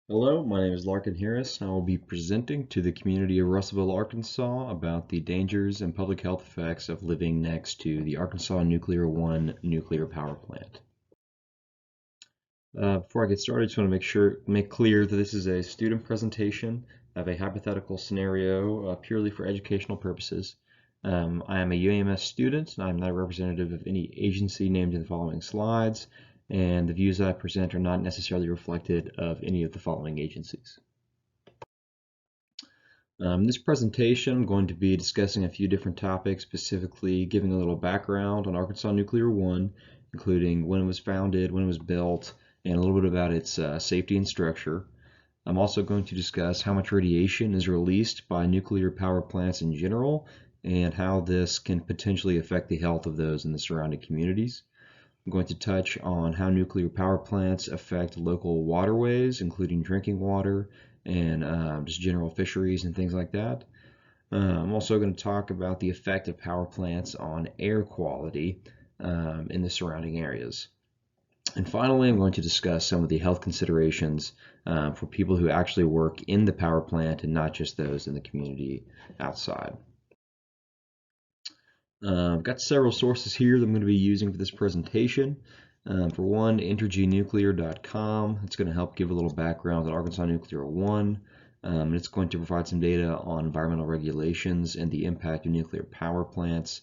Hello, my name is Larkin Harris, and I will be presenting to the community of Russellville, Arkansas about the dangers and public health effects of living next to the Arkansas Nuclear One nuclear power plant. Before I get started, I just want to make clear that this is a student presentation of a hypothetical scenario purely for educational purposes. I am a UAMS student, and I'm not a representative of any agency named in the following slides, and the views I present are not necessarily reflected of any of the following agencies. In this presentation, I'm going to be discussing a few different topics, specifically giving a little background on Arkansas Nuclear One, including when it was founded, when it was built, and a little bit about its safety and structure. I'm also going to discuss how much radiation is released by nuclear power plants in general, and how this can potentially affect the health of those in the surrounding communities. I'm going to touch on how nuclear power plants affect local waterways, including drinking water and just general fisheries and things like that. I'm also going to talk about the effect of power plants on air quality in the surrounding areas. And finally, I'm going to discuss some of the health considerations for people who actually work in the power plant and not just those in the community outside. I've got several sources here that I'm going to be using for this presentation. For one, entergynuclear.com. It's going to help give a little background on Arkansas Nuclear One. And it's going to provide some data on environmental regulations and the impact of nuclear power plants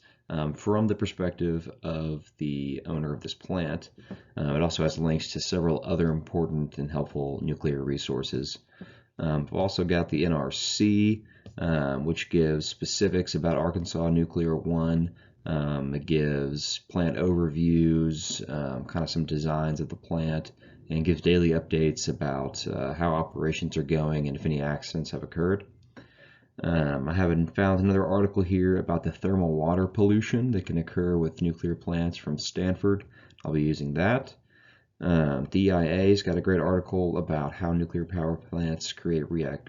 from the perspective of the owner of this plant. It also has links to several other important and helpful nuclear resources. I've also got the NRC, which gives specifics about Arkansas Nuclear One. It gives plant overviews, kind of some designs of the plant, and gives daily updates about how operations are going and if any accidents have occurred. I haven't found another article here about the thermal water pollution that can occur with nuclear plants from Stanford. I'll be using that. The EIA's got a great article about how nuclear power plants create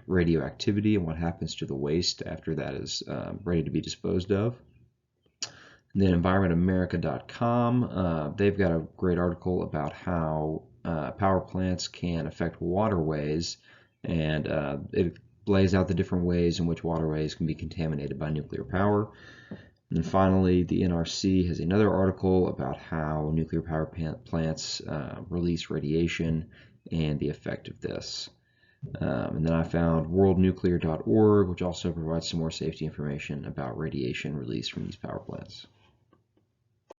radioactivity and what happens to the waste after that is ready to be disposed of. And then environmentamerica.com, they've got a great article about how power plants can affect waterways, and it lays out the different ways in which waterways can be contaminated by nuclear power. And then finally, the NRC has another article about how nuclear power plants release radiation and the effect of this. And then I found worldnuclear.org, which also provides some more safety information about radiation released from these power plants.